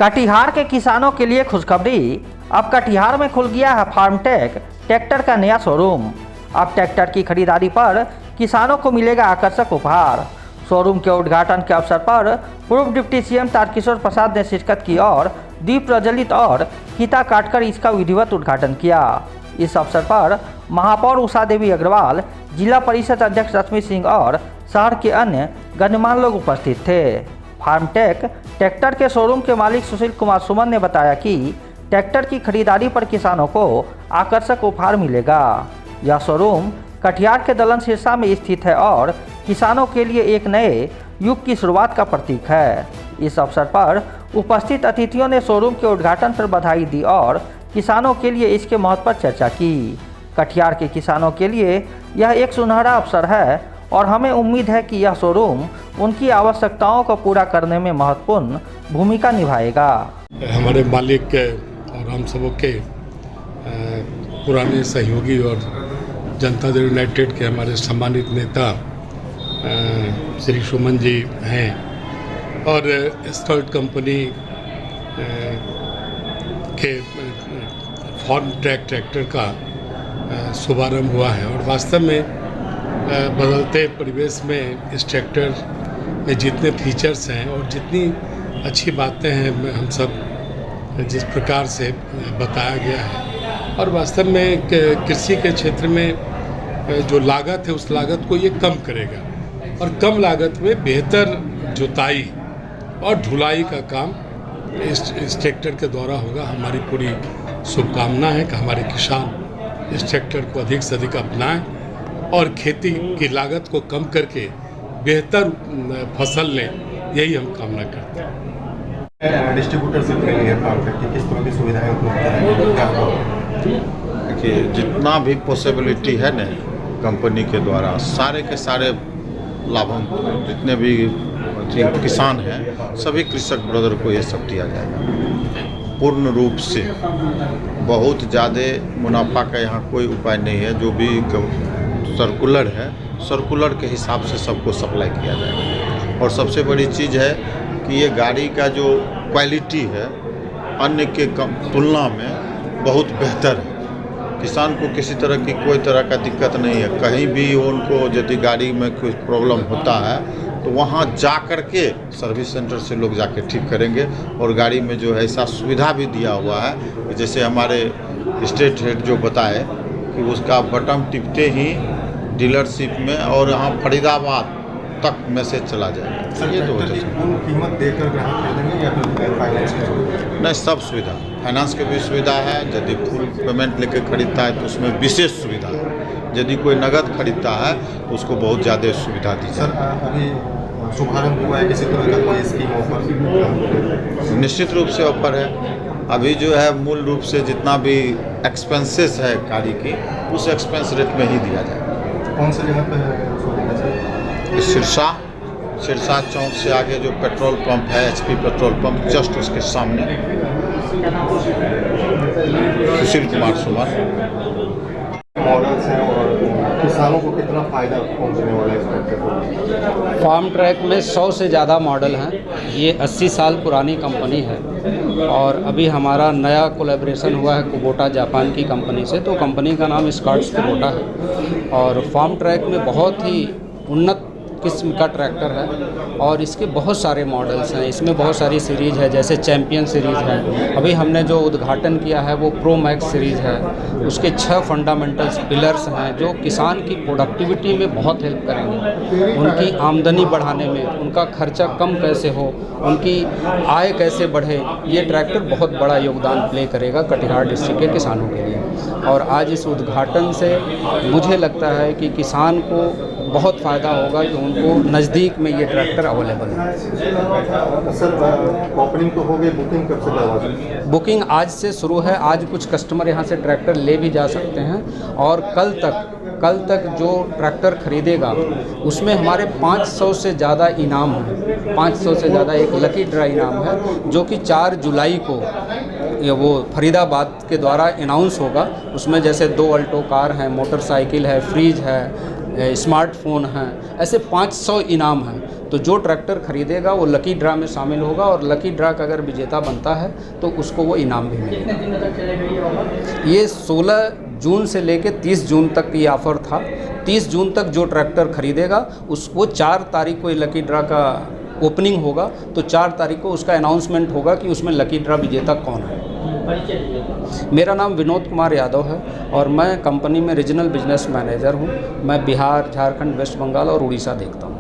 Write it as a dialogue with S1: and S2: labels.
S1: कटिहार के किसानों के लिए खुशखबरी। अब कटिहार में खुल गया है फार्मटेक ट्रैक्टर का नया शोरूम। अब ट्रैक्टर की खरीदारी पर किसानों को मिलेगा आकर्षक उपहार। शोरूम के उद्घाटन के अवसर पर पूर्व डिप्टी सीएम तारकिशोर प्रसाद ने शिरकत की और दीप प्रज्वलित और फीता काटकर इसका विधिवत उद्घाटन किया। इस अवसर पर महापौर उषा देवी अग्रवाल, जिला परिषद अध्यक्ष रश्मि सिंह और शहर के अन्य गणमान्य लोग उपस्थित थे। फार्मटेक ट्रैक्टर के शोरूम के मालिक सुशील कुमार सुमन ने बताया कि ट्रैक्टर की खरीदारी पर किसानों को आकर्षक उपहार मिलेगा। यह शोरूम कटिहार के दलन सिरसा में स्थित है और किसानों के लिए एक नए युग की शुरुआत का प्रतीक है। इस अवसर पर उपस्थित अतिथियों ने शोरूम के उद्घाटन पर बधाई दी और किसानों के लिए इसके महत्व पर चर्चा की। कटिहार के किसानों के लिए यह एक सुनहरा अवसर है और हमें उम्मीद है कि यह शोरूम उनकी आवश्यकताओं को पूरा करने में महत्वपूर्ण भूमिका निभाएगा।
S2: हमारे मालिक और हम सबों के पुराने सहयोगी और जनता दल यूनाइटेड के हमारे सम्मानित नेता श्री सुमन जी हैं और स्कर्ट कंपनी के फार्मटेक ट्रैक्टर का शुभारंभ हुआ है और वास्तव में बदलते परिवेश में इस ट्रैक्टर में जितने फीचर्स हैं और जितनी अच्छी बातें हैं हम सब जिस प्रकार से बताया गया है और वास्तव में कृषि के क्षेत्र में जो लागत है उस लागत को ये कम करेगा और कम लागत में बेहतर जुताई और ढुलाई का काम इस ट्रैक्टर के द्वारा होगा। हमारी पूरी शुभकामना है कि हमारे किसान इस ट्रैक्टर को अधिक से अधिक अपनाएं और खेती की लागत को कम करके बेहतर फसल लें, यही हम कामना करते हैं।
S3: डिस्ट्रीब्यूटर से किस तरह की सुविधाएं उपलब्ध हैं?
S4: देखिए, जितना भी पॉसिबिलिटी है न कंपनी के द्वारा सारे के सारे लाभान्वित जितने भी किसान हैं सभी कृषक ब्रदर को ये सब दिया जाएगा पूर्ण रूप से। बहुत ज़्यादा मुनाफा का यहाँ कोई उपाय नहीं है। जो भी सर्कुलर है सर्कुलर के हिसाब से सबको सप्लाई किया जाएगा और सबसे बड़ी चीज़ है कि ये गाड़ी का जो क्वालिटी है अन्य के तुलना में बहुत बेहतर है। किसान को किसी तरह की कोई तरह का दिक्कत नहीं है। कहीं भी उनको यदि गाड़ी में कोई प्रॉब्लम होता है तो वहाँ जा कर के सर्विस सेंटर से लोग जाके ठीक करेंगे और गाड़ी में जो है ऐसा सुविधा भी दिया हुआ है जैसे हमारे स्टेट हेड जो बताए कि उसका बटन टिपते ही डीलरशिप में और यहाँ फरीदाबाद तक मैसेज चला जाएगा। ये तो
S3: कीमत देकर ग्राहक खरीदेंगे या फिर फाइनेंस में?
S4: नहीं, सब सुविधा, फाइनेंस की भी सुविधा है। यदि फुल पेमेंट लेके खरीदता है तो उसमें विशेष सुविधा है। यदि कोई नगद खरीदता है तो उसको बहुत ज़्यादा सुविधा दी जाए।
S3: अभी शुभारंभ हुआ है, किसी तरह का कोई स्कीम ऑफर?
S4: निश्चित रूप से ऑफर है। अभी जो है मूल रूप से जितना भी एक्सपेंसेस है गाड़ी की उस एक्सपेंस रेट में ही दिया जाए।
S3: कौन सी जगह पर है?
S4: सिरसा चौक से आगे जो पेट्रोल पंप है HP पेट्रोल पंप जस्ट उसके सामने। सुशील कुमार सुमन।
S3: मॉडल्स हैं और किसानों को कितना फ़ायदा पहुंचने वाला है इस ट्रैक्टर को?
S5: फार्मट्रैक में 100 से ज़्यादा मॉडल हैं। ये 80 साल पुरानी कंपनी है और अभी हमारा नया कोलैबोरेशन हुआ है कुबोटा जापान की कंपनी से। तो कंपनी का नाम स्कॉट्स कुबोटा है और फार्मट्रैक में बहुत ही उन्नत किस्म का ट्रैक्टर है और इसके बहुत सारे मॉडल्स हैं। इसमें बहुत सारी सीरीज़ है, जैसे चैम्पियन सीरीज़ है। अभी हमने जो उद्घाटन किया है वो प्रो मैक्स सीरीज़ है। उसके 6 फंडामेंटल्स पिलर्स हैं जो किसान की प्रोडक्टिविटी में बहुत हेल्प करेंगे। उनकी आमदनी बढ़ाने में, उनका खर्चा कम कैसे हो, उनकी आय कैसे बढ़े, ये ट्रैक्टर बहुत बड़ा योगदान प्ले करेगा कटिहार डिस्ट्रिक्ट के किसानों के लिए। और आज इस उद्घाटन से मुझे लगता है कि किसान को बहुत फ़ायदा होगा कि उनको नज़दीक में ये ट्रैक्टर अवेलेबल है।
S3: सर, ओपनिंग तो हो गई, बुकिंग कब से करवा?
S5: बुकिंग आज से शुरू है। आज कुछ कस्टमर यहाँ से ट्रैक्टर ले भी जा सकते हैं और कल तक जो ट्रैक्टर खरीदेगा उसमें हमारे 500 से ज़्यादा इनाम है। 500 से ज़्यादा एक लकी ड्रा इनाम है जो कि 4 जुलाई को वो फरीदाबाद के द्वारा अनाउंस होगा। उसमें जैसे 2 अल्टो कार हैं, मोटरसाइकिल है, फ्रिज है, स्मार्टफोन हैं, ऐसे 500 इनाम हैं। तो जो ट्रैक्टर खरीदेगा वो लकी ड्रा में शामिल होगा और लकी ड्रा का अगर विजेता बनता है तो उसको वो इनाम भी मिलेगा। ये 16 जून से लेके 30 जून तक ये ऑफ़र था। 30 जून तक जो ट्रैक्टर खरीदेगा वो 4 तारीख को ये लकी ड्रा का ओपनिंग होगा, तो 4 तारीख को उसका अनाउंसमेंट होगा कि उसमें लकी ड्रा विजेता कौन है। मेरा नाम विनोद कुमार यादव है और मैं कंपनी में रीजनल बिजनेस मैनेजर हूँ। मैं बिहार, झारखंड, वेस्ट बंगाल और उड़ीसा देखता हूँ।